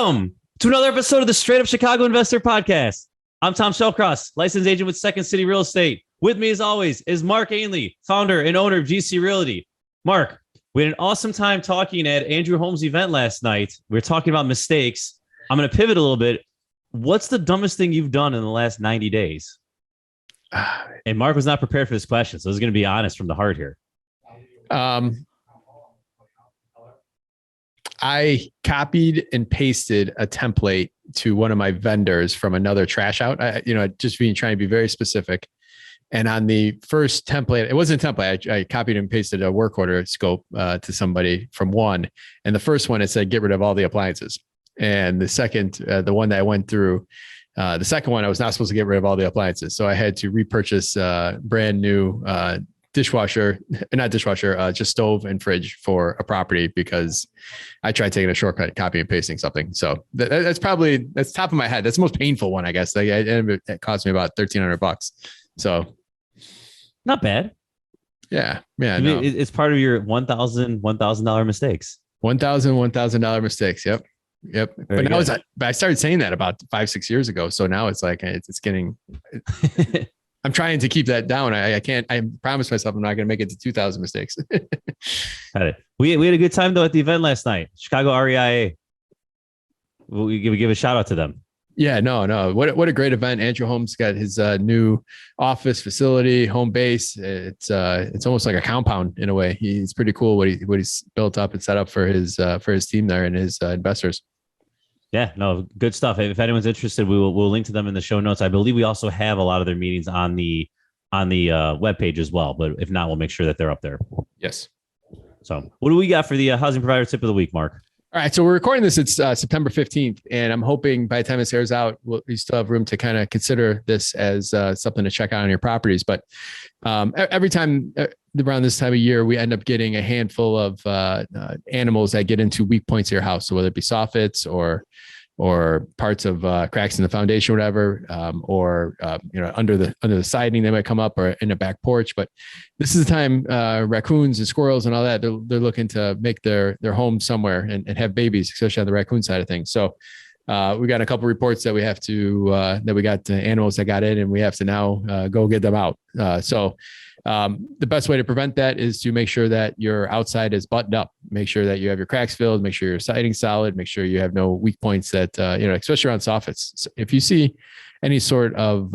Welcome to another episode of the Straight Up Chicago Investor Podcast. I'm Tom Shellcross, licensed agent with Second City Real Estate. With me, as always, is Mark Ainley, founder and owner of GC Realty. Mark, we had an awesome time talking at Andrew Holmes' event last night. We were talking about mistakes. I'm going to pivot a little bit. What's the dumbest thing you've done in the last 90 days? And Mark was not prepared for this question, so I was going to be honest from the heart here. I copied and pasted a template to one of my vendors from another trash out. Just trying to be very specific. And on the first template, it wasn't a template. I copied and pasted a work order scope to somebody from one. And the first one, it said, get rid of all the appliances. And the second, the one that I went through, the second one, I was not supposed to get rid of all the appliances. So I had to repurchase brand new just stove and fridge for a property because I tried taking a shortcut, copy and pasting something. So that's top of my head. That's the most painful one, I guess. It cost me about $1,300. So not bad. Yeah. No. It's part of your $1,000 mistakes. $1,000 mistakes. Yep. But now I started saying that about 5-6 years ago. So now it's like, it's getting, I'm trying to keep that down. I promised myself I'm not going to make it to 2,000 mistakes. Got it. We had a good time though at the event last night. Chicago REIA. We give a shout out to them. Yeah, no. What a great event. Andrew Holmes got his new office facility, home base. It's almost like a compound in a way. He's pretty cool what he's built up and set up for his team there and his investors. Yeah, no, good stuff. If anyone's interested, we'll link to them in the show notes. I believe we also have a lot of their meetings on the webpage as well. But if not, we'll make sure that they're up there. Yes. So what do we got for the housing provider tip of the week, Mark? All right. So we're recording this. It's September 15th, and I'm hoping by the time this airs out, we still have room to kind of consider this as something to check out on your properties. But every time around this time of year, we end up getting a handful of animals that get into weak points of your house. So whether it be soffits or parts of cracks in the foundation, or whatever, or under the siding, they might come up, or in a back porch. But this is the time raccoons and squirrels and all that, they're looking to make their home somewhere and have babies, especially on the raccoon side of things. So we got a couple reports that we have to that we got animals that got in, and we have to now go get them out. The best way to prevent that is to make sure that your outside is buttoned up. Make sure that you have your cracks filled. Make sure your siding's solid. Make sure you have no weak points that, especially around soffits. So if you see any sort of,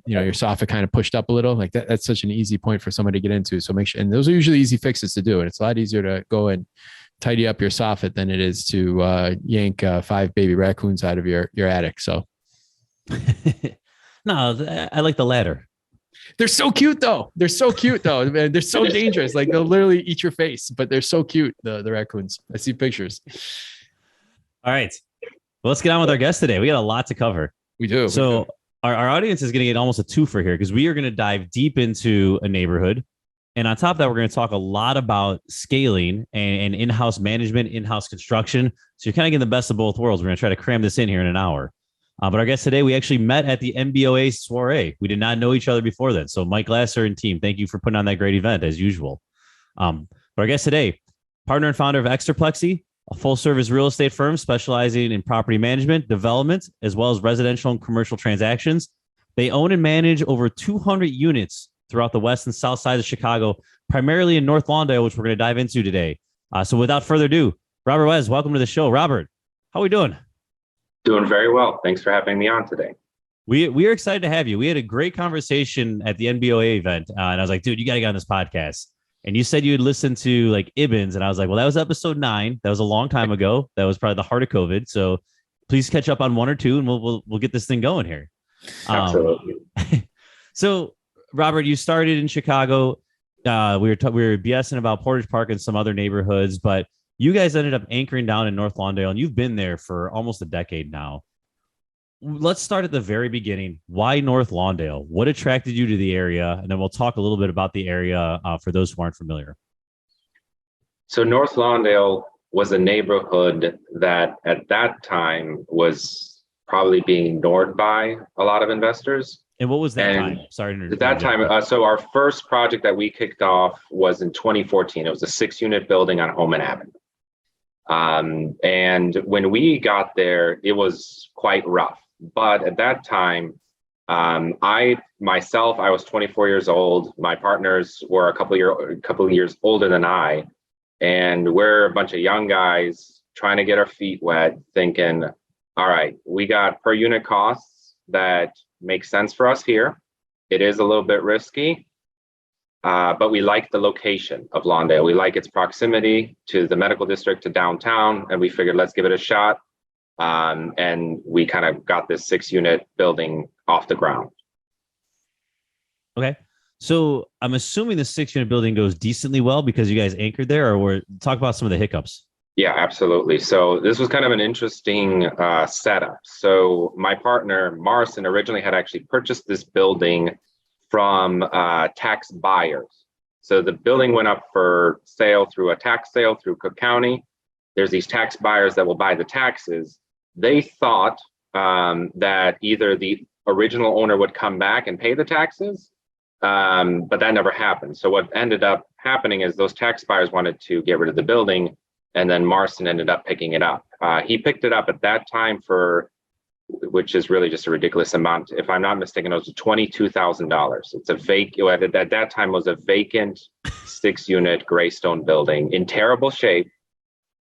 your soffit kind of pushed up a little, like that's such an easy point for somebody to get into. So make sure, and those are usually easy fixes to do. And it's a lot easier to go and tidy up your soffit than it is to yank 5 baby raccoons out of your attic. So. No, I like the latter. They're so cute though. They're so dangerous. Like they'll literally eat your face, but they're so cute. The raccoons. I see pictures. All right. Well, let's get on with our guest today. We got a lot to cover. We do. So our audience is going to get almost a twofer here because we are going to dive deep into a neighborhood. And on top of that, we're going to talk a lot about scaling and in-house management, in-house construction. So you're kind of getting the best of both worlds. We're going to try to cram this in here in an hour. But our guest today, we actually met at the MBOA soiree. We did not know each other before then. So Mike Lasser and team, thank you for putting on that great event as usual. But our guest today, partner and founder of Exterplexy, a full-service real estate firm specializing in property management, development, as well as residential and commercial transactions. They own and manage over 200 units throughout the west and south side of Chicago, primarily in North Lawndale, which we're going to dive into today. So without further ado, Robert Wes, welcome to the show. Robert, how are we doing? Doing very well. Thanks for having me on today. We are excited to have you. We had a great conversation at the NBOA event. And I was like, dude, you got to get on this podcast. And you said you had listened to like Ibben's. And I was like, well, that was episode 9. That was a long time ago. That was probably the heart of COVID. So please catch up on 1 or 2 and we'll get this thing going here. Absolutely. So Robert, you started in Chicago. We were BSing about Portage Park and some other neighborhoods, but you guys ended up anchoring down in North Lawndale, and you've been there for almost a decade now. Let's start at the very beginning. Why North Lawndale? What attracted you to the area? And then we'll talk a little bit about the area for those who aren't familiar. So North Lawndale was a neighborhood that at that time was probably being ignored by a lot of investors. And what was that time? Sorry. At that time, so our first project that we kicked off was in 2014. It was a 6-unit building on Homan Avenue. And when we got there, it was quite rough. But at that time, I was 24 years old. My partners were a couple of years older than I, and we're a bunch of young guys trying to get our feet wet, thinking, all right, we got per unit costs that make sense for us here. It is a little bit risky, but we like the location of Lawndale. We like its proximity to the medical district, to downtown, and we figured let's give it a shot. And we kind of got this 6-unit building off the ground. Okay. So I'm assuming the 6-unit building goes decently well because you guys anchored there, or talk about some of the hiccups. Yeah, absolutely. So this was kind of an interesting setup. So my partner, Marcin, originally had actually purchased this building from tax buyers. So the building went up for sale through a tax sale through Cook County. There's these tax buyers that will buy the taxes. They thought that either the original owner would come back and pay the taxes, but that never happened. So what ended up happening is those tax buyers wanted to get rid of the building, and then Marcin ended up picking it up. He picked it up at that time which is really just a ridiculous amount. If I'm not mistaken, it was $22,000. It's at that time was a vacant 6-unit gray stone building in terrible shape,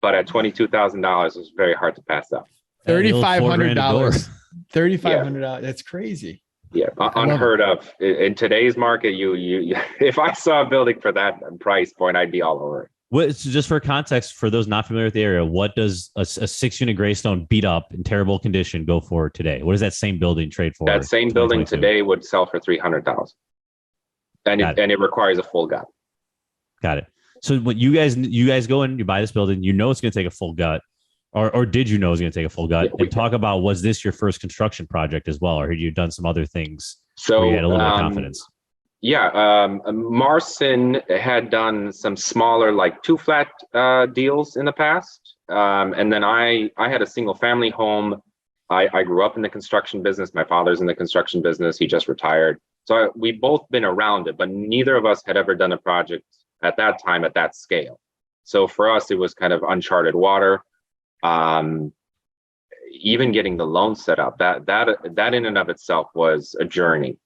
but at $22,000, it was very hard to pass up. $3,500. $3,500. That's crazy. Yeah, unheard of in today's market. You if I saw a building for that price point, I'd be all over it. So just for context, for those not familiar with the area, what does a 6-unit Greystone beat up in terrible condition go for today? What does that same building trade for? That same building today would sell for $300,000, and it requires a full gut. Got it. So when you guys go in, you buy this building, you know it's going to take a full gut, or did you know it was going to take a full gut? And talk about, was this your first construction project as well, or had you done some other things where you had a little bit of confidence? Yeah, Marcin had done some smaller, like 2-flat deals in the past, and then I had a single family home. I grew up in the construction business. My father's in the construction business. He just retired, so we've both been around it, but neither of us had ever done a project at that time at that scale. So for us, it was kind of uncharted water. Even getting the loan set up, that in and of itself was a journey.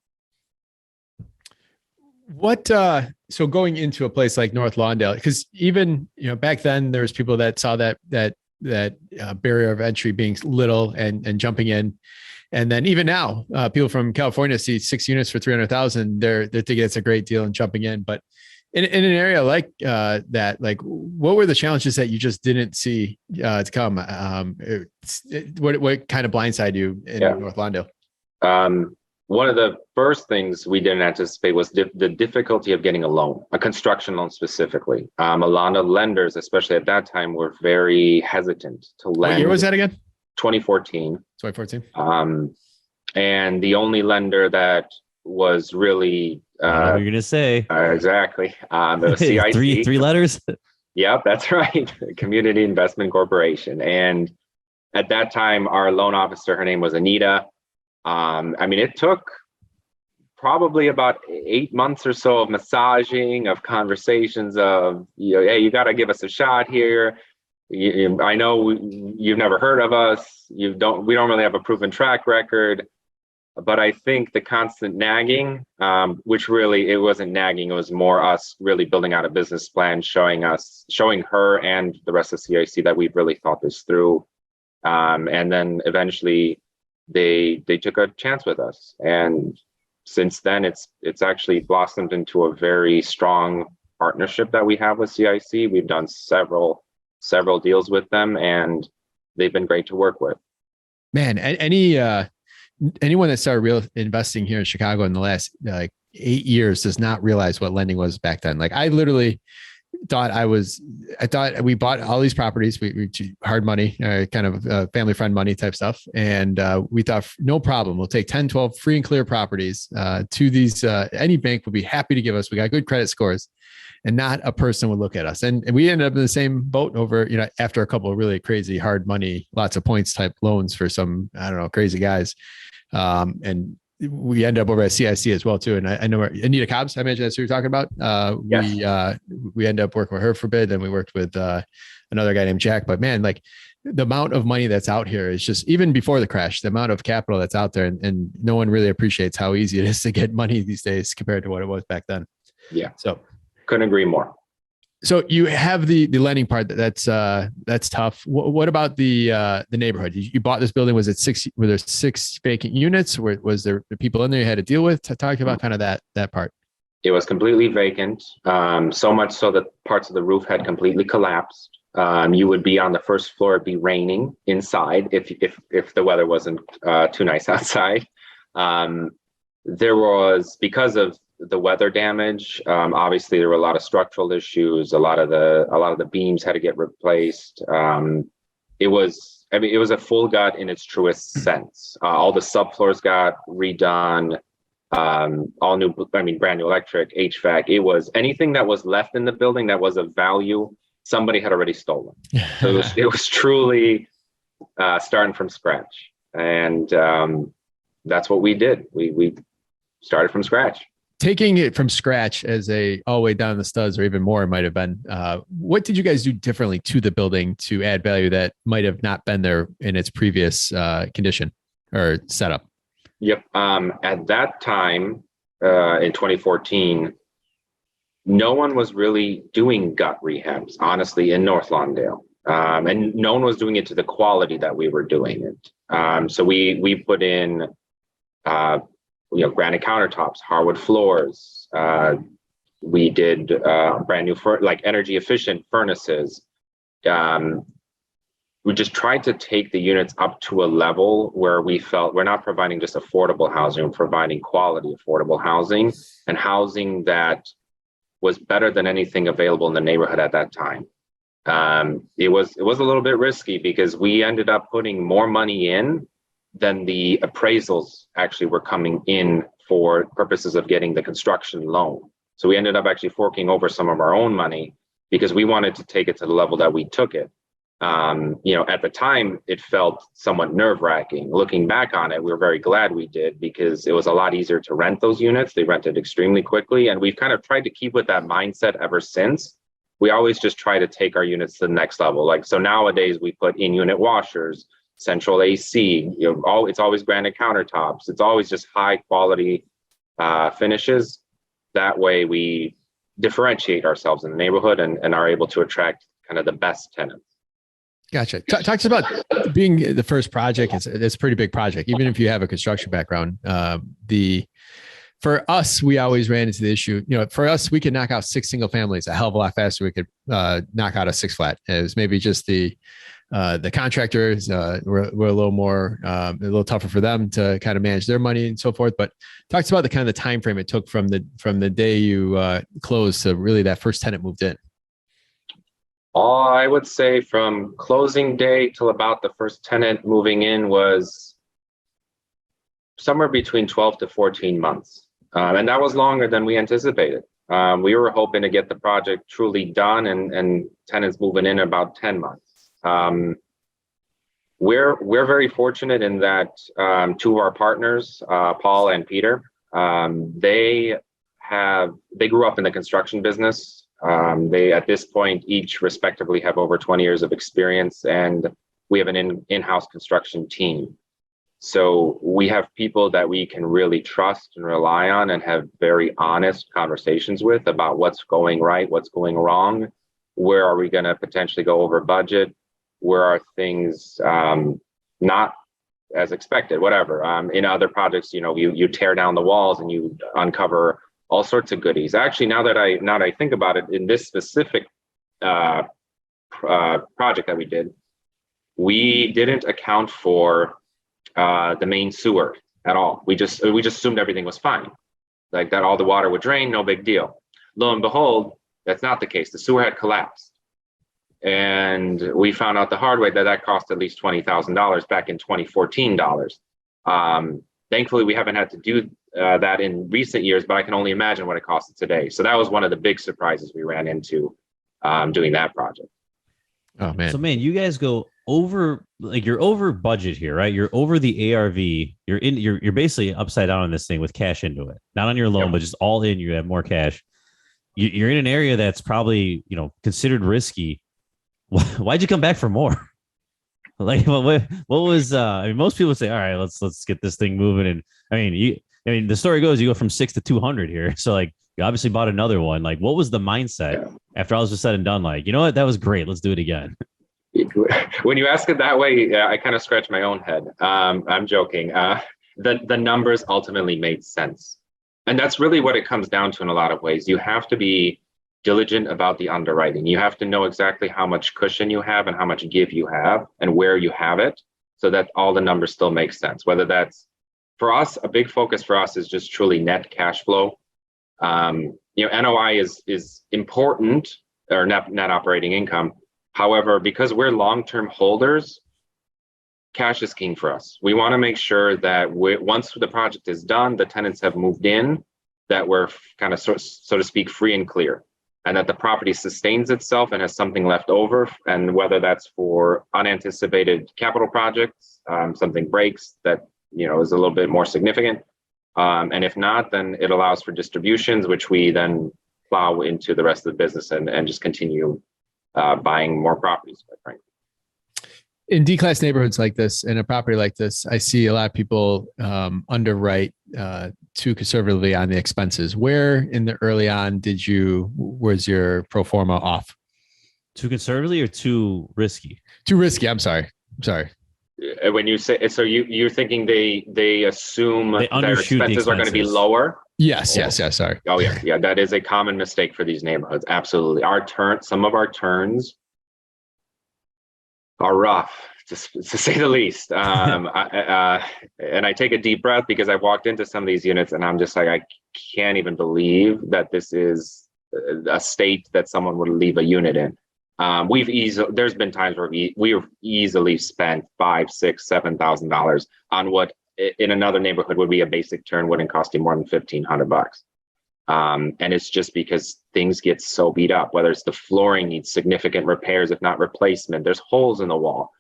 So going into a place like North Lawndale, because even, back then there was people that saw that barrier of entry being little and jumping in. And then even now, people from California see 6 units for 300,000. They're thinking it's a great deal and jumping in. But in an area like that, like, what were the challenges that you just didn't see to come? What kind of blindsided you in North Lawndale? One of the first things we didn't anticipate was the difficulty of getting a loan, a construction loan specifically. A lot of lenders, especially at that time, were very hesitant to lend. What year was that again? 2014. 2014. And the only lender that was really I know what you're gonna say exactly. It was CIC. three letters. Yep, that's right. Community Investment Corporation. And at that time, our loan officer, her name was Anita. It took probably about 8 months or so of massaging, of conversations of, hey, you got to give us a shot here. I know you've never heard of us. We don't really have a proven track record. But I think the constant nagging, which really, it wasn't nagging, it was more us really building out a business plan, showing her and the rest of CIC that we've really thought this through. And then eventually they took a chance with us. And since then, it's actually blossomed into a very strong partnership that we have with CIC. We've done several deals with them, and they've been great to work with. Man, anyone that started real investing here in Chicago in the last 8 years does not realize what lending was back then. Like, I literally thought we bought all these properties, we hard money, kind of family friend money type stuff. And we thought, no problem, we'll take 10, 12 free and clear properties to these, any bank would be happy to give us. We got good credit scores, and not a person would look at us. And we ended up in the same boat over, after a couple of really crazy hard money, lots of points type loans for some, I don't know, crazy guys. And we end up over at CIC as well too. And I know Anita Cobbs, I imagine that's who you're talking about. Yes. We end up working with her for a bit. Then we worked with another guy named Jack. But man, like the amount of money that's out here is just, even before the crash, the amount of capital that's out there, and no one really appreciates how easy it is to get money these days compared to what it was back then. Yeah. So couldn't agree more. So you have the lending part that's tough. What about the neighborhood? You bought this building. Was it were there 6 vacant units? Was there people in there you had to deal with? Talk about kind of that part. It was completely vacant. So much so that parts of the roof had completely collapsed. You would be on the first floor, it'd be raining inside if the weather wasn't too nice outside. There was, because of the weather damage, obviously there were a lot of structural issues. A lot of the beams had to get replaced. It was a full gut in its truest sense. All the subfloors got redone. All new, brand new electric, HVAC. It was anything that was left in the building that was of value, somebody had already stolen. So it was truly starting from scratch, and that's what we did. We started from scratch. Taking it from scratch as all the way down the studs, or even more, it might have been. What did you guys do differently to the building to add value that might have not been there in its previous condition or setup? Yep. At that time, in 2014, no one was really doing gut rehabs, honestly, in North Lawndale. And no one was doing it to the quality that we were doing it. So we put in granite countertops, hardwood floors. We did brand new energy efficient furnaces. We just tried to take the units up to a level where we felt we're not providing just affordable housing, we're providing quality affordable housing, and housing that was better than anything available in the neighborhood at that time. It was a little bit risky because we ended up putting more money in than the appraisals actually were coming in for purposes of getting the construction loan. So we ended up actually forking over some of our own money because we wanted to take it to the level that we took it. At the time, it felt somewhat nerve-wracking. Looking back on it, we were very glad we did because it was a lot easier to rent those units. They rented extremely quickly, and we've kind of tried to keep with that mindset ever since. We always just try to take our units to the next level. So nowadays we put in-unit washers, central AC. It's always granite countertops. It's always just high quality finishes. That way we differentiate ourselves in the neighborhood and are able to attract kind of the best tenants. Gotcha. Talk to us about being the first project. It's a pretty big project, even if you have a construction background. For us, we always ran into the issue. For us, we could knock out 6 single families a hell of a lot faster. We could knock out a 6 flat. It was maybe just the contractors were a little more, a little tougher for them to kind of manage their money and so forth. But talk about the kind of the time frame it took from the day you closed to really that first tenant moved in. I would say from closing day till about the first tenant moving in was somewhere between 12 to 14 months. And that was longer than we anticipated. We were hoping to get the project truly done and tenants moving in about 10 months. We're very fortunate in that 2 of our partners, Paul and Peter, they grew up in the construction business. They, at this point, each respectively have over 20 years of experience, and we have an in-house construction team. So we have people that we can really trust and rely on and have very honest conversations with about what's going right, what's going wrong, where are we going to potentially go over budget, where are things not as expected, whatever. In other projects, you tear down the walls and you uncover all sorts of goodies. Actually, now that I think about it, in this specific project that we didn't account for the main sewer at all. We just assumed everything was fine, like that all the water would drain, no big deal. Lo and behold, that's not the case. The sewer had collapsed, and we found out the hard way that cost at least $20,000 back in 2014 dollars. Thankfully, we haven't had to do that in recent years, but I can only imagine what it costs today. So that was one of the big surprises we ran into doing that project. Oh man! So man, you guys go you're over budget here, right? You're over the ARV. You're basically upside down on this thing with cash into it, not on your loan, but just all in. You have more cash. You're in an area that's probably, considered risky. Why'd you come back for more? Like what was I mean, most people say, all right, let's get this thing moving. And the story goes, you go from 6 to 200 here. So like you obviously bought another one. Like what was the mindset after all was just said and done? Like, you know what, that was great. Let's do it again. When you ask it that way, I kind of scratch my own head. I'm joking. The numbers ultimately made sense. And that's really what it comes down to in a lot of ways. You have to be diligent about the underwriting. You have to know exactly how much cushion you have and how much give you have and where you have it so that all the numbers still make sense. Whether that's, for us, a big focus for us is just truly net cash flow. NOI is important, or net operating income. However, because we're long-term holders, cash is king for us. We want to make sure that once the project is done, the tenants have moved in, that we're kind of, so to speak, free and clear, and that the property sustains itself and has something left over. And whether that's for unanticipated capital projects, something breaks that, is a little bit more significant. And if not, then it allows for distributions, which we then plow into the rest of the business and just continue buying more properties, quite frankly. In D-class neighborhoods like this, in a property like this, I see a lot of people underwrite too conservatively on the expenses. Where in the early on was your pro forma off? Too conservatively or too risky? Too risky. I'm sorry. When you say, so you're thinking they assume their expenses are going to be lower? Yes. Sorry. Oh yeah. That is a common mistake for these neighborhoods. Absolutely. Some of our turns are rough, to say the least. And I take a deep breath because I've walked into some of these units and I'm just like, I can't even believe that this is a state that someone would leave a unit in. There's been times where we've easily spent $5,000, $6,000, $7,000 on what in another neighborhood would be a basic turn, wouldn't cost you more than $1,500. And it's just because things get so beat up, whether it's the flooring needs significant repairs, if not replacement, there's holes in the wall.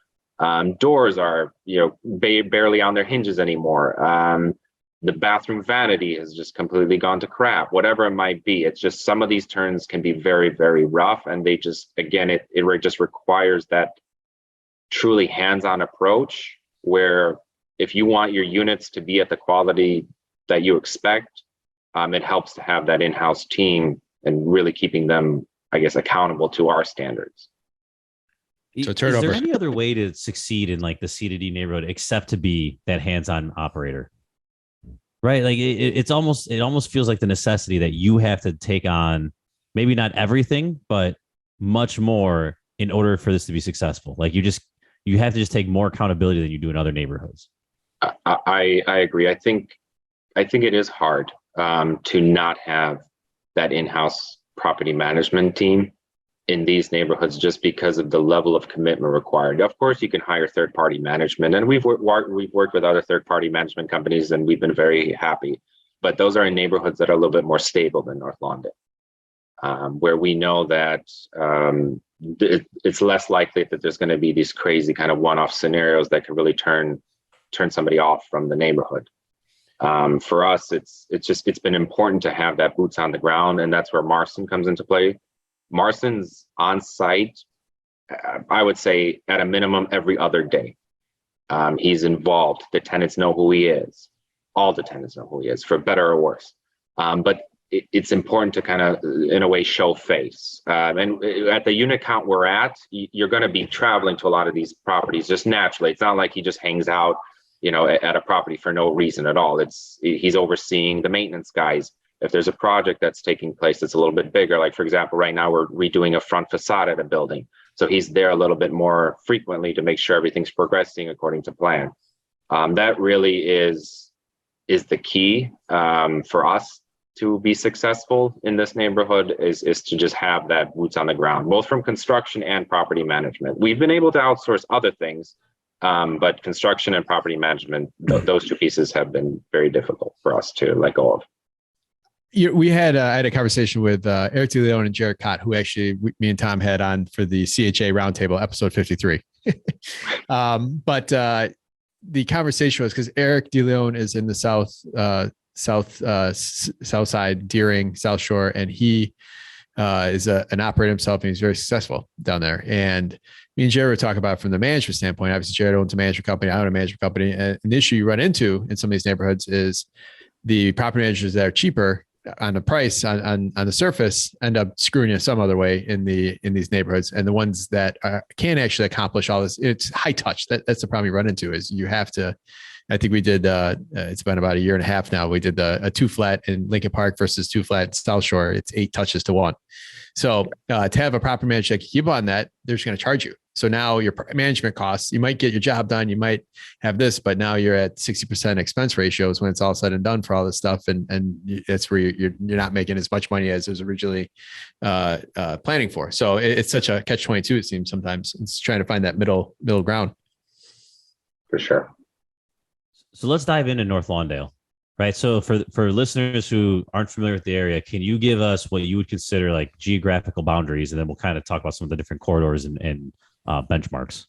Doors are, barely on their hinges anymore. The bathroom vanity has just completely gone to crap, whatever it might be. It's just some of these turns can be very, very rough. And they just, again, it just requires that truly hands-on approach where if you want your units to be at the quality that you expect, it helps to have that in-house team and really keeping them, I guess, accountable to our standards. So turnover. Is there any other way to succeed in like the C2D neighborhood except to be that hands-on operator? Right. Like it almost feels like the necessity that you have to take on maybe not everything, but much more in order for this to be successful. Like you have to just take more accountability than you do in other neighborhoods. I agree. I think it is hard to not have that in-house property management team in these neighborhoods just because of the level of commitment required. Of course, you can hire third-party management, and we've worked with other third-party management companies, and we've been very happy. But those are in neighborhoods that are a little bit more stable than North Lawndale, where we know that it's less likely that there's going to be these crazy kind of one-off scenarios that can really turn somebody off from the neighborhood. For us, it's been important to have that boots on the ground, and that's where Marston comes into play. Marston's on site, I would say at a minimum every other day. He's involved. The tenants know who he is. All the tenants know who he is, for better or worse. But it's important to kind of, in a way, show face. And at the unit count we're at, you're going to be traveling to a lot of these properties just naturally. It's not like he just hangs out, at a property for no reason at all. He's overseeing the maintenance guys. If there's a project that's taking place that's a little bit bigger, like for example, right now we're redoing a front facade at a building. So he's there a little bit more frequently to make sure everything's progressing according to plan. That really is the key for us to be successful in this neighborhood is to just have that boots on the ground, both from construction and property management. We've been able to outsource other things, but construction and property management, those two pieces have been very difficult for us to let go of. I had a conversation with Eric DeLeon and Jared Cott, who actually me and Tom had on for the CHA Roundtable, episode 53. But the conversation was because Eric DeLeon is in the south side, Deering, South Shore, and he is an operator himself, and he's very successful down there. And me and Jared were talking about it from the management standpoint. Obviously, Jared owns a management company. I own a management company. And the issue you run into in some of these neighborhoods is the property managers that are cheaper on the price on the surface end up screwing you some other way in these neighborhoods. And the ones that can actually accomplish all this, it's high touch. That's the problem you run into is you have to. I think we did, it's been about a year and a half now. We did a 2-flat in Lincoln Park versus 2-flat in South Shore. It's 8 touches to 1. So to have a proper manager that can keep on that, they're just going to charge you. So now your management costs, you might get your job done. You might have this, but now you're at 60% expense ratios when it's all said and done for all this stuff. And that's where you're not making as much money as it was originally planning for. So it's such a catch-22, it seems sometimes. It's trying to find that middle ground. For sure. So let's dive into North Lawndale, right? So for listeners who aren't familiar with the area, can you give us what you would consider like geographical boundaries? And then we'll kind of talk about some of the different corridors and benchmarks.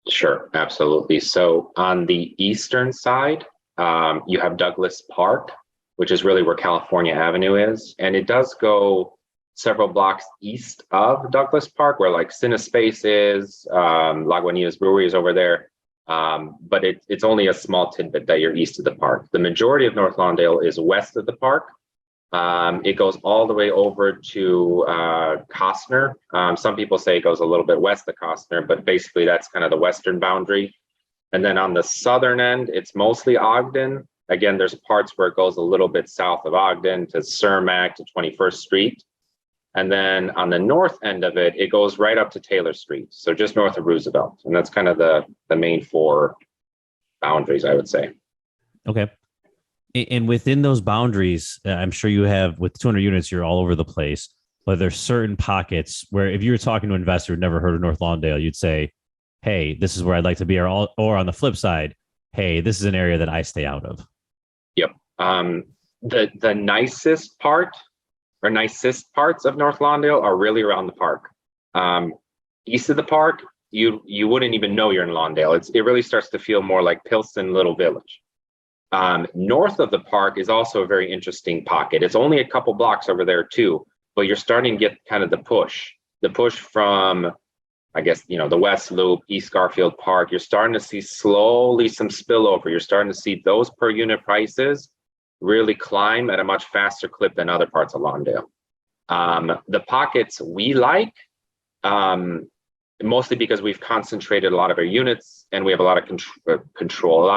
Sure, absolutely. So on the eastern side, you have Douglas Park, which is really where California Avenue is. And it does go several blocks east of Douglas Park, where like Cinespace is, Lagunitas Brewery is over there. But it's only a small tidbit that you're east of the park. The majority of North Lawndale is west of the park. It goes all the way over to Costner. Some people say it goes a little bit west of Costner, but basically that's kind of the western boundary. And then on the southern end, it's mostly Ogden. Again, there's parts where it goes a little bit south of Ogden to Cermak to 21st Street. And then on the north end of it, it goes right up to Taylor Street. So just north of Roosevelt. And that's kind of the main 4 boundaries, I would say. Okay. And within those boundaries, I'm sure you have, with 200 units, you're all over the place. But there's certain pockets where if you were talking to an investor who'd never heard of North Lawndale, you'd say, hey, this is where I'd like to be. Or on the flip side, hey, this is an area that I stay out of. Yep. The nicest part or nicest parts of North Lawndale are really around the park. East of the park, you wouldn't even know you're in Lawndale. It really starts to feel more like Pilsen Little Village. North of the park is also a very interesting pocket. It's only a couple blocks over there too, but you're starting to get kind of the push from, I guess, the West Loop, East Garfield Park. You're starting to see slowly some spillover. You're starting to see those per unit prices really climb at a much faster clip than other parts of Lawndale. The pockets we like, mostly because we've concentrated a lot of our units and we have a lot of control.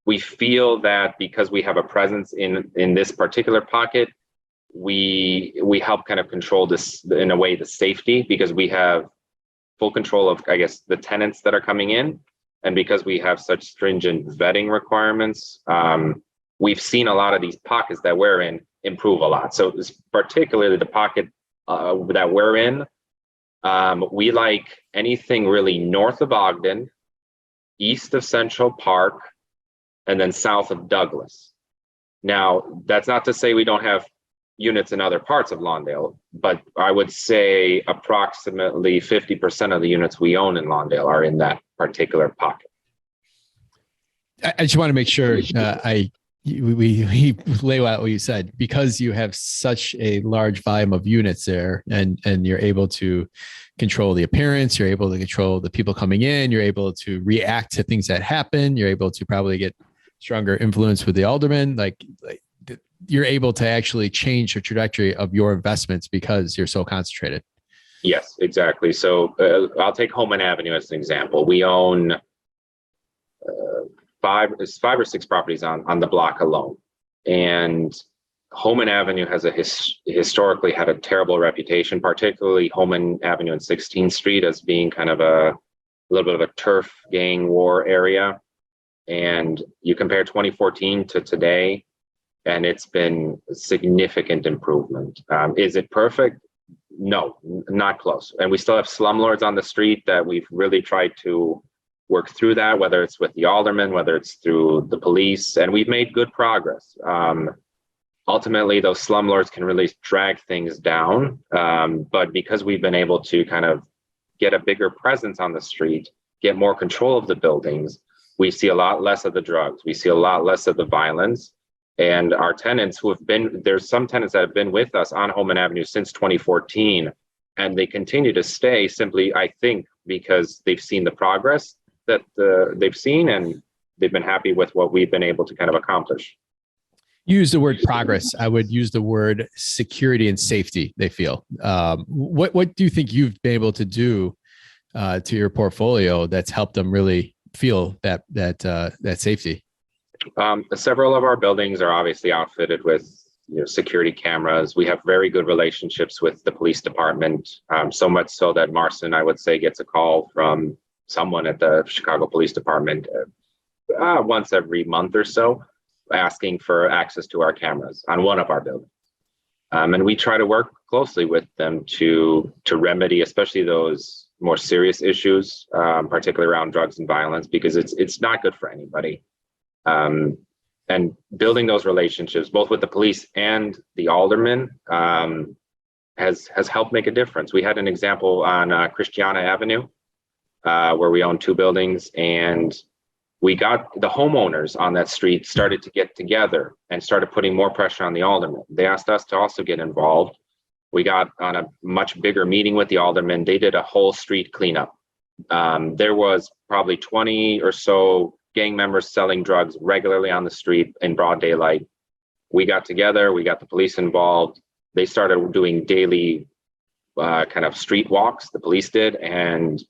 We feel that because we have a presence in this particular pocket, we help kind of control this, in a way, the safety, because we have full control of, I guess, the tenants that are coming in. And because we have such stringent vetting requirements, we've seen a lot of these pockets that we're in improve a lot. So particularly the pocket that we're in, we like anything really north of Ogden, east of Central Park, and then south of Douglas. Now, that's not to say we don't have units in other parts of Lawndale, but I would say approximately 50% of the units we own in Lawndale are in that particular pocket. I just want to make sure we lay out what you said, because you have such a large volume of units there, and you're able to control the appearance, you're able to control the people coming in, you're able to react to things that happen, you're able to probably get stronger influence with the alderman, like you're able to actually change the trajectory of your investments because you're so concentrated. Yes, exactly. So I'll take Homan Avenue as an example. We own 5 or 6 properties on the block alone. And Homan Avenue has historically had a terrible reputation, particularly Homan Avenue and 16th Street, as being kind of a little bit of a turf gang war area. And you compare 2014 to today, and it's been a significant improvement. Is it perfect? No, not close. And we still have slumlords on the street that we've really tried to work through that, whether it's with the alderman, whether it's through the police, and we've made good progress. Ultimately, those slumlords can really drag things down. But because we've been able to kind of get a bigger presence on the street, get more control of the buildings, we see a lot less of the drugs. We see a lot less of the violence. And our tenants there's some tenants that have been with us on Holman Avenue since 2014, and they continue to stay simply, I think, because they've seen the progress that they've seen, and they've been happy with what we've been able to kind of accomplish. You use the word progress. I would use the word security and safety, they feel. What do you think you've been able to do to your portfolio that's helped them really feel that safety? Several of our buildings are obviously outfitted with security cameras. We have very good relationships with the police department, so much so that Marston, I would say, gets a call from someone at the Chicago Police Department once every month or so, asking for access to our cameras on one of our buildings. And we try to work closely with them to remedy, especially those more serious issues, particularly around drugs and violence, because it's not good for anybody. And building those relationships, both with the police and the aldermen, has helped make a difference. We had an example on Christiana Avenue, where we own 2 buildings, and we got the homeowners on that street started to get together and started putting more pressure on the aldermen. They asked us to also get involved. We got on a much bigger meeting with the aldermen. They did a whole street cleanup. There was probably 20 or so gang members selling drugs regularly on the street in broad daylight. We got together, we got the police involved. They started doing daily kind of street walks, the police did, and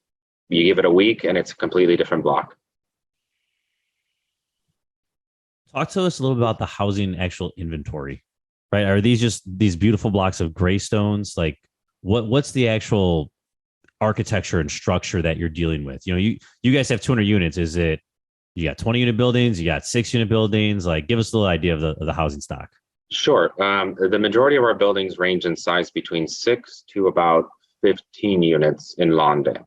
you give it a week and it's a completely different block. Talk to us a little bit about the housing actual inventory, right? Are these just these beautiful blocks of gray stones? Like what's the actual architecture and structure that you're dealing with? You guys have 200 units. Is it, you got 20 unit buildings, you got 6 unit buildings? Like, give us a little idea of the housing stock. Sure. The majority of our buildings range in size between 6 to about 15 units in Lawndale.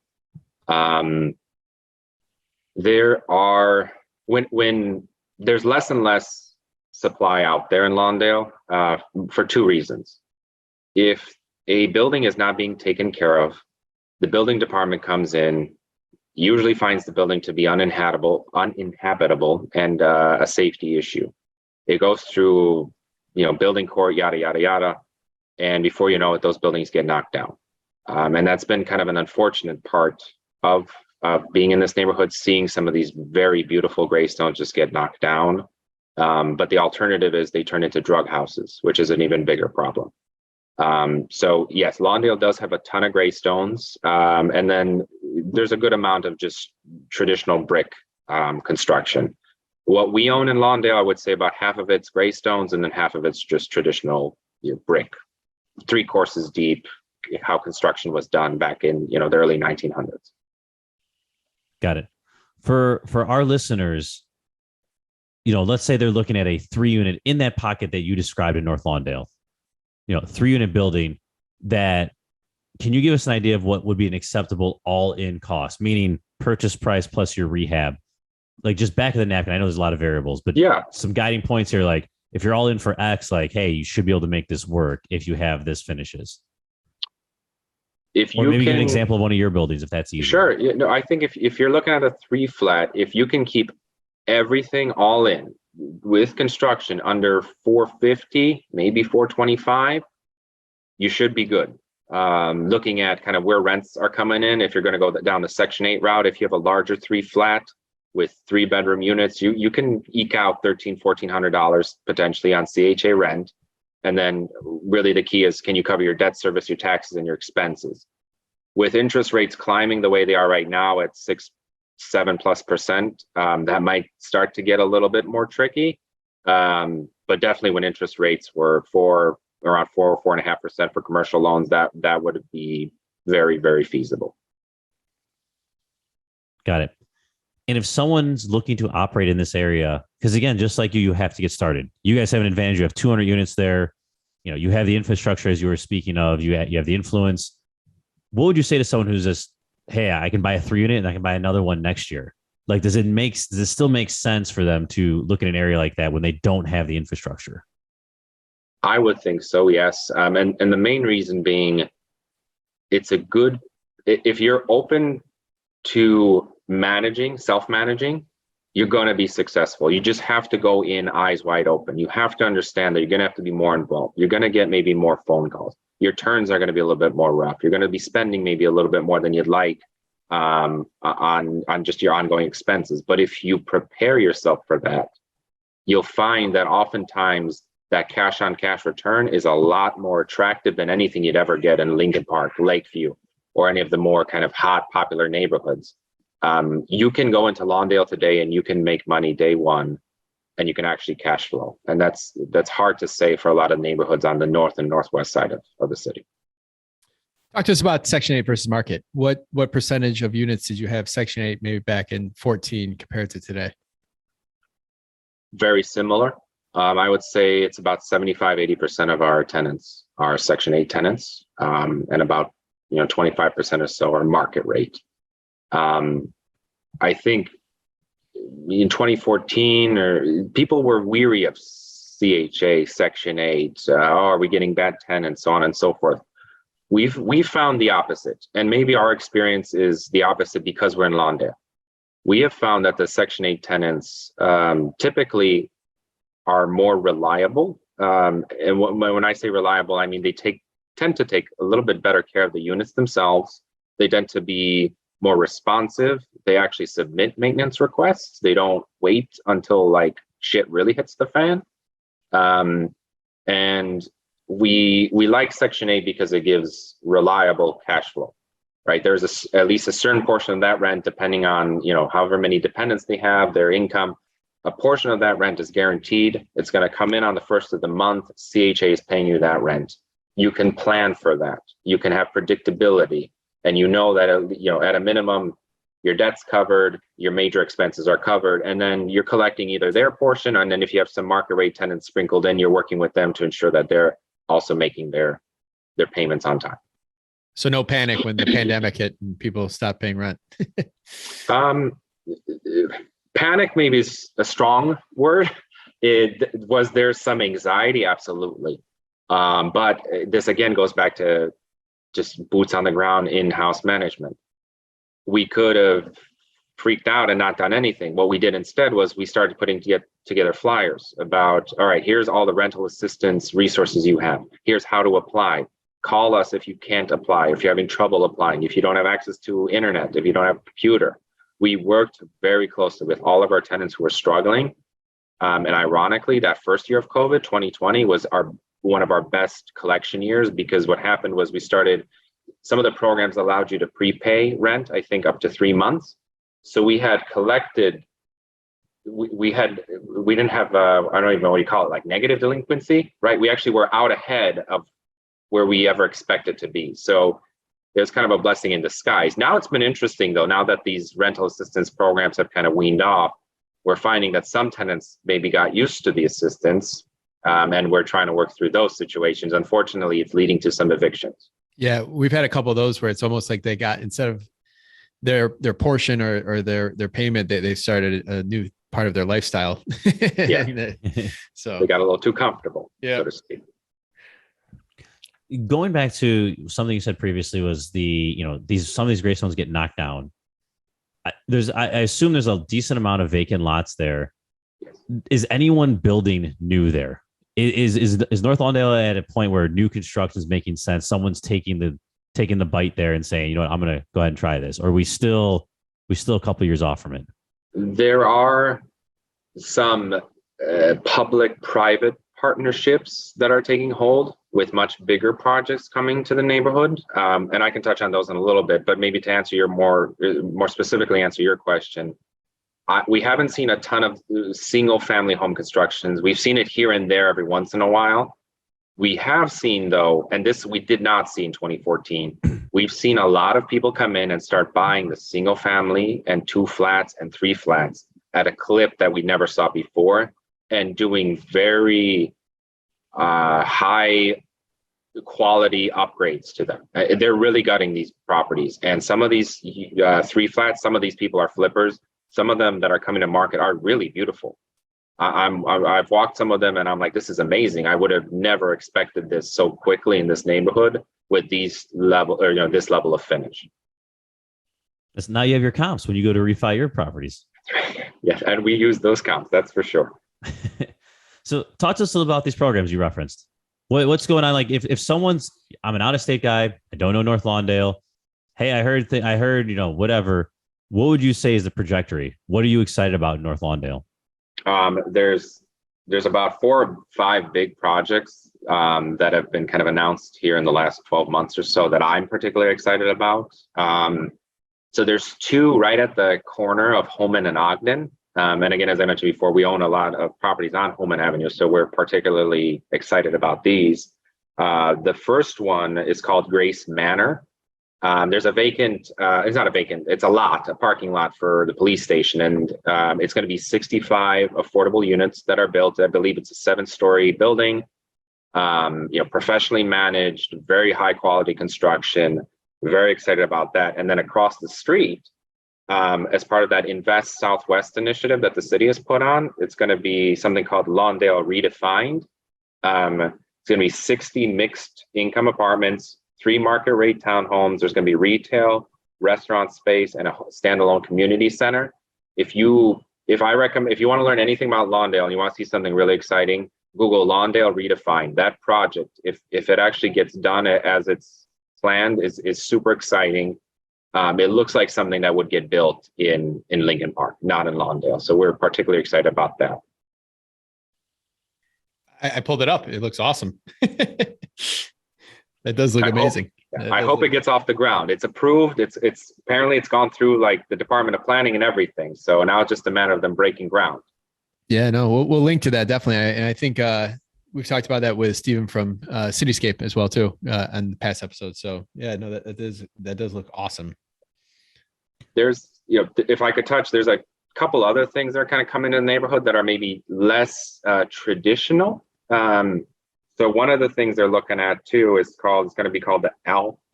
When there's less and less supply out there in Lawndale, for 2 reasons. If a building is not being taken care of, the building department comes in, usually finds the building to be uninhabitable and a safety issue. It goes through, building court, yada, yada, yada. And before you know it, those buildings get knocked down. And that's been kind of an unfortunate part of being in this neighborhood, seeing some of these very beautiful gray stones just get knocked down. But the alternative is they turn into drug houses, which is an even bigger problem. So yes, Lawndale does have a ton of gray stones. And then there's a good amount of just traditional brick construction. What we own in Lawndale, I would say about half of it's gray stones and then half of it's just traditional brick, 3 courses deep, how construction was done back in the early 1900s. Got it. For our listeners, let's say they're looking at a 3 unit in that pocket that you described in North Lawndale, 3 unit building. That, can you give us an idea of what would be an acceptable all-in cost, meaning purchase price plus your rehab? Like, just back of the napkin. I know there's a lot of variables, but yeah, some guiding points here. Like, if you're all in for X, like, hey, you should be able to make this work if you have this finishes. Or maybe give an example of one of your buildings, if that's easy. Sure. I think if you're looking at a 3 flat, if you can keep everything all in with construction under 450, maybe 425, you should be good. Looking at kind of where rents are coming in, if you're going to go down the Section 8 route, if you have a larger 3 flat with 3 bedroom units, you can eke out $1,400 potentially on CHA rent. And then really the key is, can you cover your debt service, your taxes, and your expenses? With interest rates climbing the way they are right now at 6-7+%, that might start to get a little bit more tricky. But definitely when interest rates were around 4.5% for commercial loans, that would be very, very feasible. Got it. And if someone's looking to operate in this area, because again, just like you have to get started. You guys have an advantage. You have 200 units there. You have the infrastructure, as you were speaking of. You have the influence. What would you say to someone who's just, hey, I can buy a 3 unit and I can buy another one next year? Like, does it still make sense for them to look at an area like that when they don't have the infrastructure? I would think so, yes. And the main reason being, it's a good if you're open to self-managing, you're going to be successful. You just have to go in eyes wide open. You have to understand that you're going to have to be more involved. You're going to get maybe more phone calls. Your turns are going to be a little bit more rough. You're going to be spending maybe a little bit more than you'd like on just your ongoing expenses. But if you prepare yourself for that, you'll find that oftentimes that cash on cash return is a lot more attractive than anything you'd ever get in Lincoln Park, Lakeview, or any of the more kind of hot, popular neighborhoods. You can go into Lawndale today and you can make money day one, and you can actually cash flow. And that's hard to say for a lot of neighborhoods on the north and northwest side of the city. Talk to us about Section 8 versus market. What percentage of units did you have Section 8 maybe back in 14 compared to today? Very similar. I would say it's about 75-80% of our tenants are Section 8 tenants, and about 25% or so are market rate. I think in 2014, people were weary of CHA, Section 8. Are we getting bad tenants, so on and so forth. We've found the opposite, and maybe our experience is the opposite because we're in Lawndale. We have found that the Section 8 tenants typically are more reliable. And when I say reliable, I mean they tend to take a little bit better care of the units themselves. They tend to be more responsive. They actually submit maintenance requests. They don't wait until like shit really hits the fan. And we like Section 8 because it gives reliable cash flow, right? There's at least a certain portion of that rent, depending on however many dependents they have, their income. A portion of that rent is guaranteed. It's going to come in on the first of the month. CHA is paying you that rent. You can plan for that. You can have predictability, and that at a minimum, your debt's covered, your major expenses are covered, and then you're collecting either their portion, and then if you have some market rate tenants sprinkled in, you're working with them to ensure that they're also making their payments on time. So no panic when the pandemic hit and people stopped paying rent. Panic maybe is a strong word. Was there some anxiety? Absolutely. But this again goes back to just boots on the ground in-house management. We could have freaked out and not done anything. What we did instead was we started putting together flyers about, all right, here's all the rental assistance resources you have. Here's how to apply. Call us if you can't apply, if you're having trouble applying, if you don't have access to internet, if you don't have a computer. We worked very closely with all of our tenants who were struggling. And ironically, that first year of COVID, 2020, was one of our best collection years, because what happened was some of the programs allowed you to prepay rent, I think up to 3 months. So we had collected, we didn't have, I don't even know what you call it, like negative delinquency, right? We actually were out ahead of where we ever expected to be. So it was kind of a blessing in disguise. Now it's been interesting though, now that these rental assistance programs have kind of weaned off, we're finding that some tenants maybe got used to the assistance, and we're trying to work through those situations. Unfortunately, it's leading to some evictions. Yeah, we've had a couple of those where it's almost like they got, instead of their portion or their payment, they started a new part of their lifestyle. Yeah. So they got a little too comfortable, so to speak. Going back to something you said previously was some of these gray zones get knocked down. I assume there's a decent amount of vacant lots there. Yes. Is anyone building new there? Is North Lawndale at a point where new construction is making sense? Someone's taking the bite there and saying, I'm going to go ahead and try this, or we still a couple of years off from it? There are some public-private partnerships that are taking hold with much bigger projects coming to the neighborhood. And I can touch on those in a little bit, but maybe to answer your more specifically answer your question, we haven't seen a ton of single family home constructions. We've seen it here and there every once in a while. We have seen though, and this we did not see in 2014, we've seen a lot of people come in and start buying the single family and 2 flats and 3 flats at a clip that we never saw before, and doing very high quality upgrades to them. They're really gutting these properties. And some of these 3 flats, some of these people are flippers. Some of them that are coming to market are really beautiful. I've walked some of them and I'm like, this is amazing. I would have never expected this so quickly in this neighborhood with this level of finish. Now you have your comps when you go to refi your properties. Yes, and we use those comps, that's for sure. So talk to us a little about these programs you referenced. What's going on? Like if someone's, I'm an out-of-state guy, I don't know North Lawndale. Hey, I heard, whatever. What would you say is the trajectory? What are you excited about in North Lawndale? There's about 4 or 5 big projects that have been kind of announced here in the last 12 months or so that I'm particularly excited about. So there's 2 right at the corner of Holman and Ogden. And again, as I mentioned before, we own a lot of properties on Holman Avenue, so we're particularly excited about these. The first one is called Grace Manor. There's a vacant, it's not a vacant, it's a parking lot for the police station. And it's going to be 65 affordable units that are built. I believe it's a 7-story building, professionally managed, very high quality construction. Very excited about that. And then across the street, as part of that Invest Southwest initiative that the city has put on, it's going to be something called Lawndale Redefined. It's going to be 60 mixed income apartments, 3 market rate townhomes. There's going to be retail, restaurant space, and a standalone community center. If you want to learn anything about Lawndale and you want to see something really exciting, Google Lawndale Redefined. That project, if it actually gets done as it's planned, is super exciting. It looks like something that would get built in Lincoln Park, not in Lawndale. So we're particularly excited about that. I pulled it up. It looks awesome. That does look amazing. I hope it gets off the ground. It's approved. It's apparently it's gone through like the Department of Planning and everything. So now it's just a matter of them breaking ground. Yeah, no, we'll link to that definitely. And I think we've talked about that with Stephen from Cityscape as well too on the past episodes. So yeah, no, that does look awesome. There's, if I could touch, there's a couple other things that are kind of coming in the neighborhood that are maybe less traditional. So one of the things they're looking at too is it's going to be called the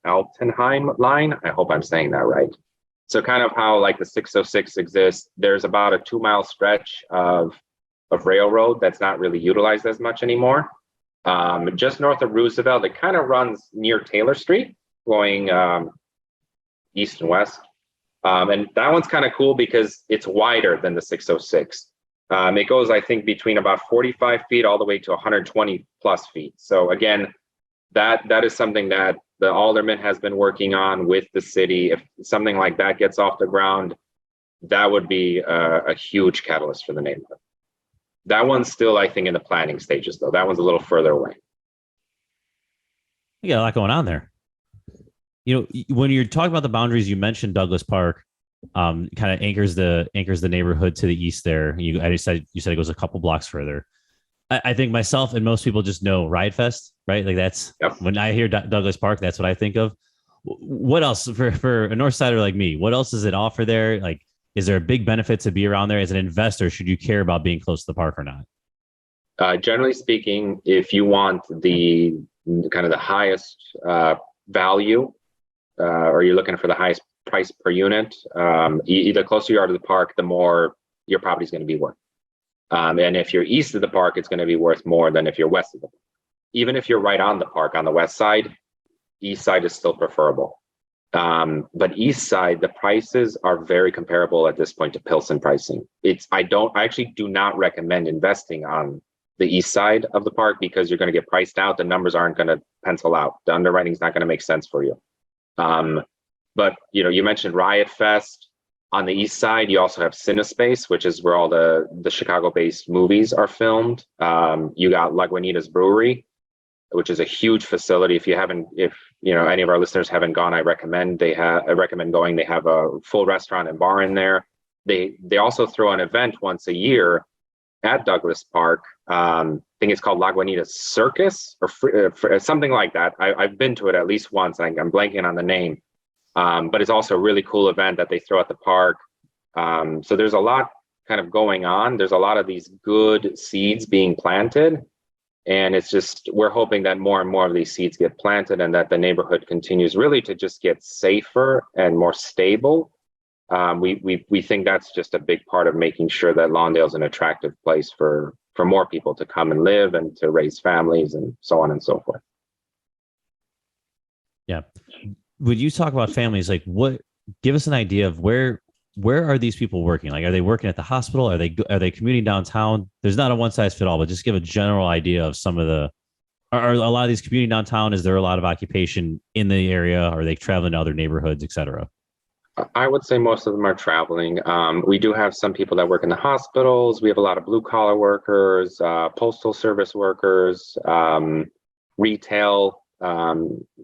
Altenheim line. I hope I'm saying that right. So kind of how like the 606 exists, there's about a 2-mile stretch of railroad that's not really utilized as much anymore. Just north of Roosevelt, it kind of runs near Taylor Street, going east and west. And that one's kind of cool because it's wider than the 606. It goes, I think, between about 45 feet all the way to 120 plus feet. So again, that is something that the alderman has been working on with the city. If something like that gets off the ground, that would be a huge catalyst for the neighborhood. That one's still, I think, in the planning stages, though. That one's a little further away. You got a lot going on there. When you're talking about the boundaries, you mentioned Douglas Park. Kind of anchors the neighborhood to the east there. You said it goes a couple blocks further. I think myself and most people just know Riot Fest, right? Like that's when I hear Douglas Park, that's what I think of. What else for a North Sider like me? What else does it offer there? Like, is there a big benefit to be around there as an investor? Should you care about being close to the park or not? Generally speaking, if you want the kind of the highest value, or you're looking for the highest price per unit, the closer you are to the park, the more your property is going to be worth. And if you're east of the park, it's going to be worth more than if you're west of the park. Even if you're right on the park on the west side, east side is still preferable. But east side, the prices are very comparable at this point to Pilsen pricing. I actually do not recommend investing on the east side of the park because you're going to get priced out. The numbers aren't going to pencil out. The underwriting is not going to make sense for you. But you mentioned Riot Fest. On the east side, you also have CineSpace, which is where all the Chicago-based movies are filmed. You got Lagunitas Brewery, which is a huge facility. If any of our listeners haven't gone, I recommend going. They have a full restaurant and bar in there. They also throw an event once a year at Douglas Park. I think it's called Lagunitas Circus or something like that. I've been to it at least once. I'm blanking on the name. But it's also a really cool event that they throw at the park. So there's a lot kind of going on. There's a lot of these good seeds being planted. And it's just, we're hoping that more and more of these seeds get planted and that the neighborhood continues really to just get safer and more stable. We think that's just a big part of making sure that Lawndale is an attractive place for more people to come and live and to raise families and so on and so forth. Yeah. When you talk about families, like what give us an idea of where are these people working? Like, are they working at the hospital? Are they commuting downtown? There's not a one size fit all, but just give a general idea of some of the. Are a lot of these commuting downtown? Is there a lot of occupation in the area? Are they traveling to other neighborhoods, et cetera? I would say most of them are traveling. We do have some people that work in the hospitals. We have a lot of blue collar workers, postal service workers, retail,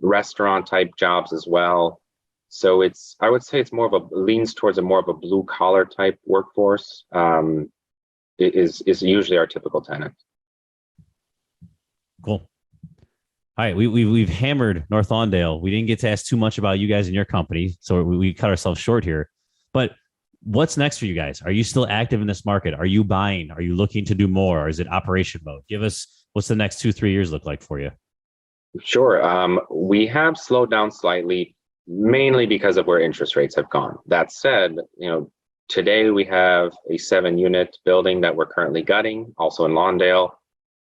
restaurant type jobs as well. So I would say it's more of leans towards more of a blue collar type workforce. Is usually our typical tenant. Cool. All right, we've hammered North Lawndale. We didn't get to ask too much about you guys and your company, so we cut ourselves short here. But what's next for you guys? Are you still active in this market? Are you buying? Are you looking to do more? Or is it operation mode? Give us what's the next 2-3 years look like for you? Sure. We have slowed down slightly, mainly because of where interest rates have gone. That said, today we have a 7-unit building that we're currently gutting, also in Lawndale.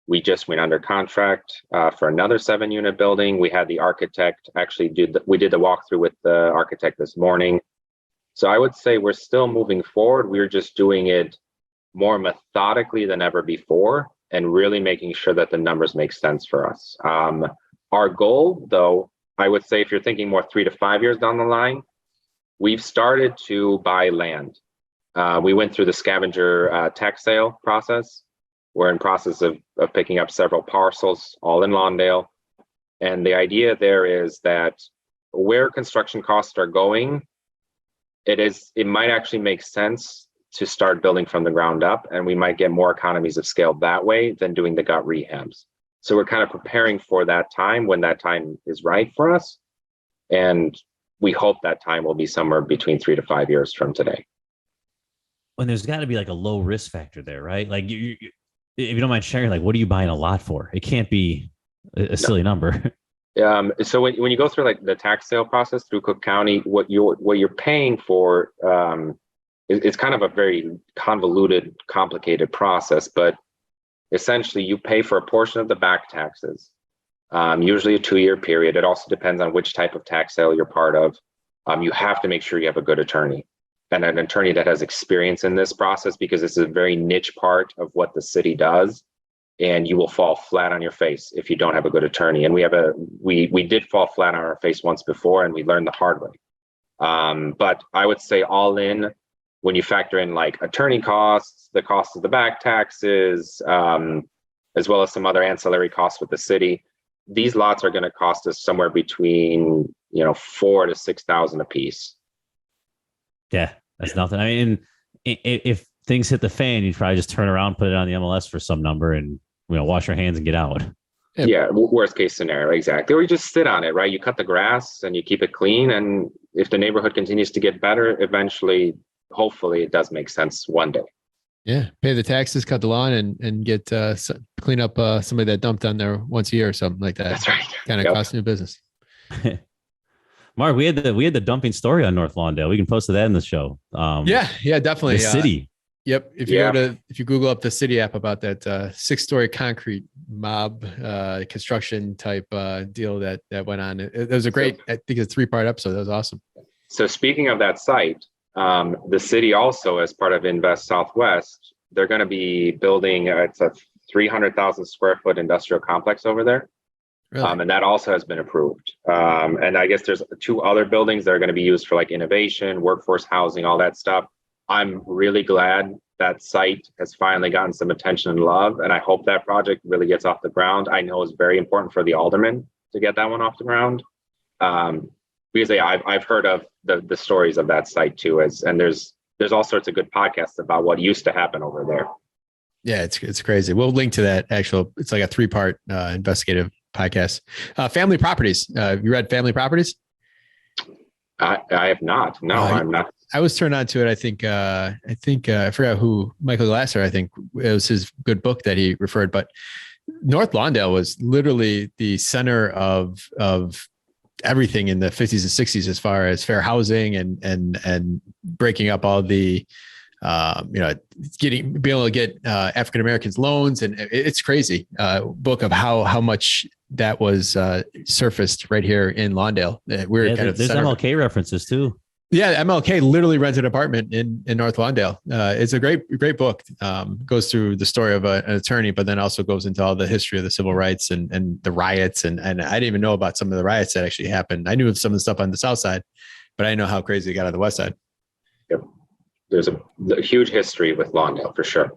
We just went under contract for another 7-unit building. We had the architect actually we did the walkthrough with the architect this morning. So I would say we're still moving forward. We're just doing it more methodically than ever before and really making sure that the numbers make sense for us. Our goal, though, I would say if you're thinking more 3 to 5 years down the line, we've started to buy land. We went through the scavenger tax sale process. We're in process of picking up several parcels, all in Lawndale. And the idea there is that where construction costs are going, it might actually make sense to start building from the ground up, and we might get more economies of scale that way than doing the gut rehabs. So we're kind of preparing for that time when that time is right for us. And we hope that time will be somewhere between 3 to 5 years from today. When there's got to be like a low risk factor there, right? Like if you don't mind sharing, like, what are you buying a lot for? It can't be a silly number. So when you go through like the tax sale process through Cook County, what you're paying for, it's kind of a very convoluted, complicated process, but essentially you pay for a portion of the back taxes, usually a 2-year period. It also depends on which type of tax sale you're part of. You have to make sure you have a good attorney, and an attorney that has experience in this process, because this is a very niche part of what the city does, and you will fall flat on your face if you don't have a good attorney. And we did fall flat on our face once before, and we learned the hard way. But I would say all in, when you factor in like attorney costs, the cost of the back taxes, as well as some other ancillary costs with the city, these lots are going to cost us somewhere between $4,000 to $6,000 a piece. Yeah, that's nothing. I mean, if things hit the fan, you'd probably just turn around, put it on the MLS for some number, and wash your hands and get out. Yeah, worst case scenario, exactly. Or you just sit on it, right? You cut the grass and you keep it clean, and if the neighborhood continues to get better, eventually, hopefully, it does make sense one day. Yeah, pay the taxes, cut the lawn, and get clean up somebody that dumped on there once a year or something like that. That's right. Kind of cost new business. Mark, we had the dumping story on North Lawndale. We can post that in the show. Yeah, definitely. The city. Yep. If you Google up the city app about that 6-story concrete mob construction type deal that went on, it was a great. I think it's a 3-part episode. That was awesome. So speaking of that site, the city also, as part of Invest Southwest, they're going to be building. It's a 300,000 square foot industrial complex over there. Really? And that also has been approved. And I guess there's 2 other buildings that are going to be used for like innovation, workforce housing, all that stuff. I'm really glad that site has finally gotten some attention and love. And I hope that project really gets off the ground. I know it's very important for the aldermen to get that one off the ground. Because I've heard of the stories of that site too. And there's all sorts of good podcasts about what used to happen over there. Yeah, it's crazy. We'll link to that it's like a 3-part investigative podcast. Family Properties. Have you read Family Properties? I have not. No, I'm not. I was turned on to it. I think I forgot who, Michael Glasser, I think it was his good book that he referred, but North Lawndale was literally the center of everything in the 50s and 60s as far as fair housing and breaking up all the being able to get African Americans loans, and it's crazy. Book of how much that was surfaced right here in Lawndale. We're there's MLK references too. Yeah, MLK literally rented an apartment in North Lawndale. It's a great book. Goes through the story of an attorney, but then also goes into all the history of the civil rights and the riots. And I didn't even know about some of the riots that actually happened. I knew of some of the stuff on the south side, but I didn't know how crazy it got on the west side. Yep. There's a huge history with Lawndale for sure.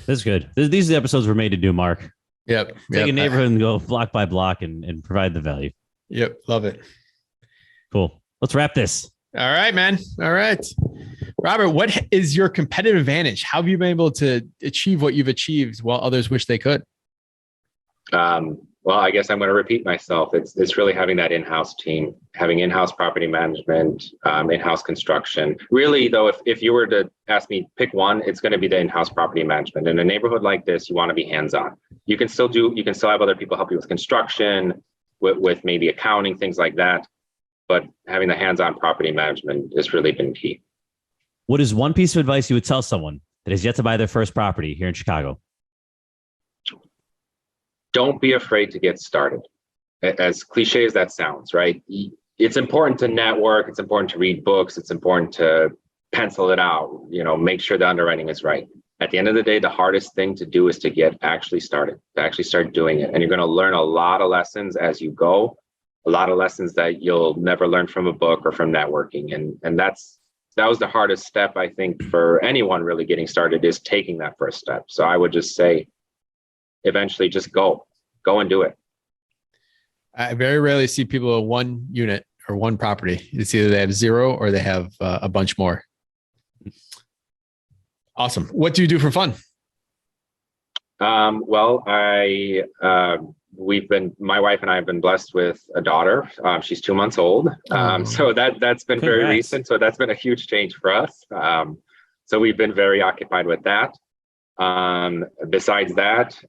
This is good. These are the episodes we're made to do, Mark. Yep. Take a neighborhood and go block by block and provide the value. Yep. Love it. Cool. Let's wrap this. All right, man. All right. Robert, what is your competitive advantage? How have you been able to achieve what you've achieved while others wish they could? Well, I guess I'm going to repeat myself. It's really having that in-house team, having in-house property management, in-house construction. Really, though, if you were to ask me pick one, it's going to be the in-house property management. In a neighborhood like this, you want to be hands-on. You can still have other people help you with construction, with maybe accounting, things like that. But having the hands-on property management has really been key. What is one piece of advice you would tell someone that has yet to buy their first property here in Chicago? Don't be afraid to get started. As cliche as that sounds, right? It's important to network. It's important to read books. It's important to pencil it out, make sure the underwriting is right. At the end of the day, the hardest thing to do is to get actually started, to actually start doing it. And you're going to learn a lot of lessons as you go. A lot of lessons that you'll never learn from a book or from networking. And that was the hardest step, I think, for anyone really getting started, is taking that first step. So I would just say, eventually just go and do it. I very rarely see people with one unit or one property. It's either they have zero or they have a bunch more. Awesome. What do you do for fun? Well, my wife and I have been blessed with a daughter. She's 2 months old. So that's been very recent. So that's been a huge change for us. So we've been very occupied with that. Besides that,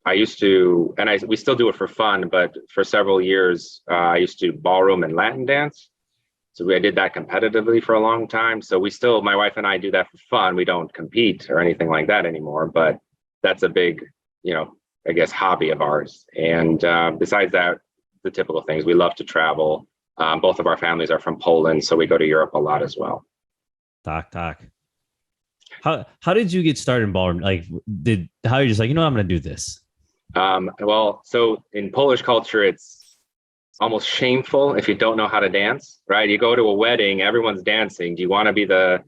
I used to, and we still do it for fun, but for several years, I used to ballroom and Latin dance. So I did that competitively for a long time. So my wife and I do that for fun. We don't compete or anything like that anymore, but that's a big, I guess, hobby of ours. And besides that, the typical things, we love to travel. Both of our families are from Poland, so we go to Europe a lot as well. Talk. How did you get started in ballroom? How are you just like, I'm going to do this? Well, so in Polish culture, it's almost shameful if you don't know how to dance, right? You go to a wedding, everyone's dancing. Do you want to be the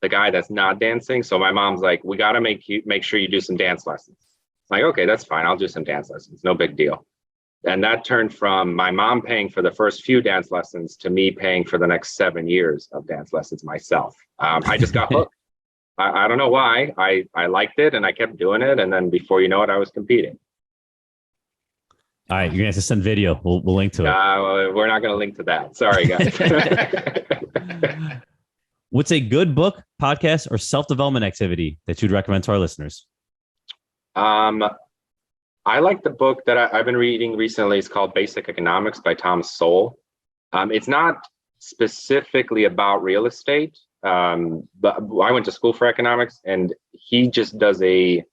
guy that's not dancing? So my mom's like, we got to make sure you do some dance lessons. Like, okay, that's fine. I'll do some dance lessons. No big deal. And that turned from my mom paying for the first few dance lessons to me paying for the next 7 years of dance lessons myself. I just got hooked. I don't know why. I liked it and I kept doing it. And then before you know it, I was competing. All right. You're going to have to send video. We'll link to it. We're not going to link to that. Sorry, guys. What's a good book, podcast, or self-development activity that you'd recommend to our listeners? I like the book that I've been reading recently. It's called Basic Economics by Thomas Sowell. It's not specifically about real estate, but I went to school for economics, and he just does a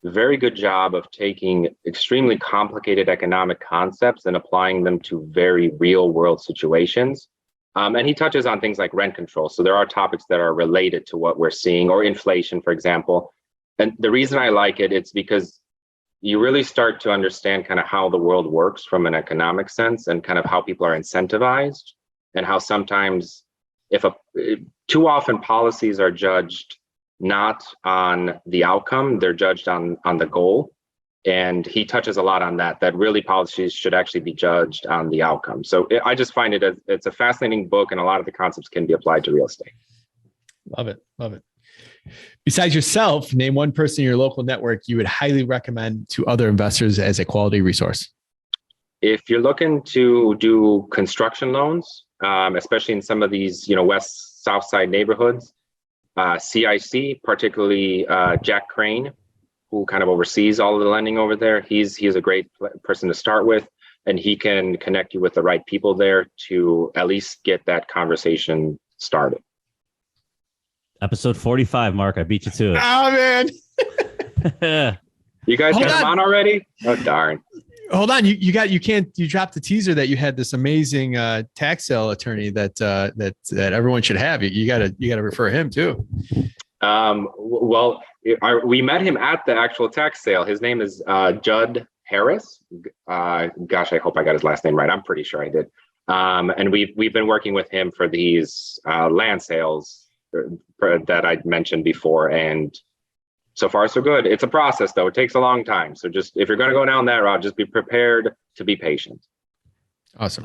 very good job of taking extremely complicated economic concepts and applying them to very real world situations. And he touches on things like rent control. So there are topics that are related to what we're seeing, or inflation, for example. And the reason I like it, it's because you really start to understand kind of how the world works from an economic sense, and kind of how people are incentivized, and how sometimes too often policies are judged not on the outcome, they're judged on the goal. And he touches a lot on that really policies should actually be judged on the outcome. So I just find it's a fascinating book, and a lot of the concepts can be applied to real estate. Love it. Besides yourself, name one person in your local network you would highly recommend to other investors as a quality resource. If you're looking to do construction loans, especially in some of these, west, south side neighborhoods, CIC, particularly Jack Crane, who kind of oversees all of the lending over there. He's a great person to start with, and he can connect you with the right people there to at least get that conversation started. Episode 45, Mark. I beat you to it. Oh, man. You guys got him on already? Oh, darn. Hold on, you dropped the teaser that you had this amazing tax sale attorney that everyone should have. You gotta refer him too. Well, we met him at the actual tax sale. His name is Judd Harris. Gosh, I hope I got his last name right. I'm pretty sure I did. And we've been working with him for these land sales that I mentioned before, and so far so good. It's a process though. It takes a long time. So just if you're going to go down that route, just be prepared to be patient. Awesome.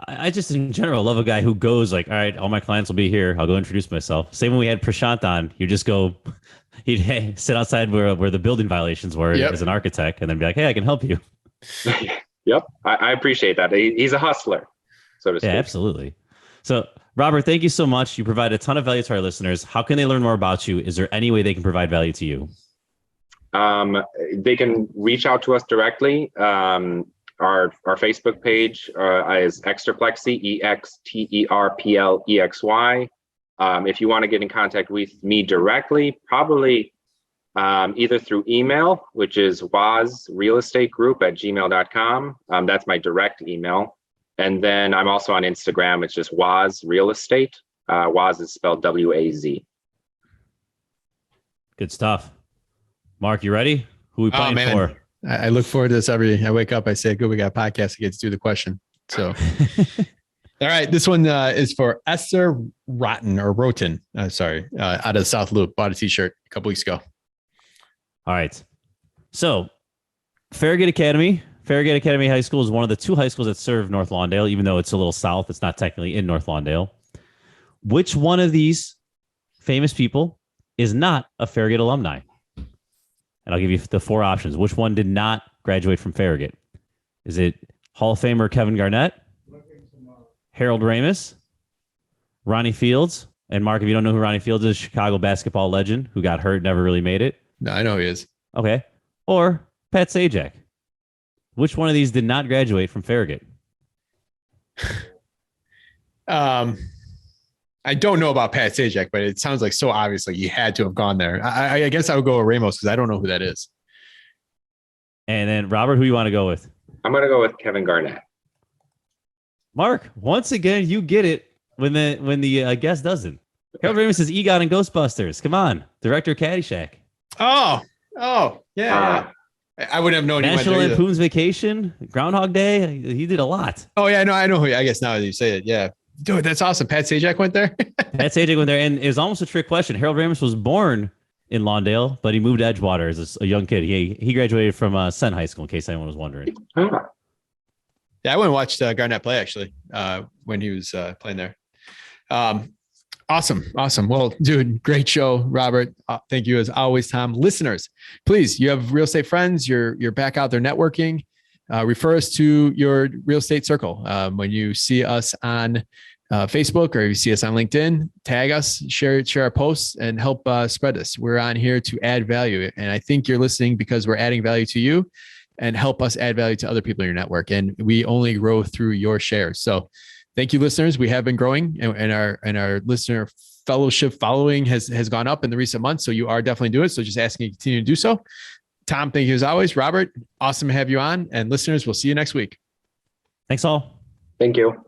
I just in general love a guy who goes like, all right, all my clients will be here. I'll go introduce myself. Same when we had Prashant on, you just go, he'd sit outside where the building violations were as an architect and then be like, hey, I can help you. Yep. I appreciate that. He's a hustler, so to speak. Yeah, absolutely. So Robert, thank you so much. You provide a ton of value to our listeners. How can they learn more about you? Is there any way they can provide value to you? They can reach out to us directly. Our Facebook page is Exterplexy, Exterplexy. If you want to get in contact with me directly, probably either through email, which is wazrealestategroup@gmail.com. That's my direct email. And then I'm also on Instagram. It's just Waz Real Estate. Waz is spelled W-A-Z. Good stuff. Mark, you ready? Who we playing for? I look forward to this I wake up, I say, good, we got a podcast to get to do the question. So, all right. This one is for Esther Roten. Out of South Loop. Bought a t-shirt a couple weeks ago. All right. So Farragut Academy High School is one of the two high schools that serve North Lawndale, even though it's a little south. It's not technically in North Lawndale. Which one of these famous people is not a Farragut alumni? And I'll give you the four options. Which one did not graduate from Farragut? Is it Hall of Famer Kevin Garnett, Harold Ramis, Ronnie Fields? And Mark, if you don't know who Ronnie Fields is, Chicago basketball legend who got hurt, never really made it. No, I know who he is. Okay. Or Pat Sajak. Which one of these did not graduate from Farragut? I don't know about Pat Sajak, but it sounds like so obviously he had to have gone there. I guess I would go with Ramos because I don't know who that is. And then Robert, who you want to go with? I'm going to go with Kevin Garnett. Mark, once again, you get it when the guest doesn't. Harold Ramis is Egon in Ghostbusters. Come on, director of Caddyshack. Oh, yeah. I wouldn't have known. National Lampoon's Vacation, Groundhog Day. He did a lot. Oh yeah, no, I know who. I guess now that you say it, yeah. Dude, that's awesome. Pat Sajak went there. Pat Sajak went there, and it was almost a trick question. Harold Ramis was born in Lawndale, but he moved to Edgewater as a young kid. He graduated from Senn High School, in case anyone was wondering. Yeah, I went and watched Garnett play actually when he was playing there. Awesome. Well, dude, great show, Robert. Thank you as always, Tom. Listeners, please, you have real estate friends. You're back out there networking. Refer us to your real estate circle. When you see us on Facebook or you see us on LinkedIn, tag us, share our posts, and help spread this. We're on here to add value, and I think you're listening because we're adding value to you, and help us add value to other people in your network. And we only grow through your shares. So, thank you, listeners. We have been growing, and our listener fellowship following has gone up in the recent months. So you are definitely doing it. So just asking you to continue to do so. Tom, thank you as always. Robert, awesome to have you on. And listeners, we'll see you next week. Thanks all. Thank you.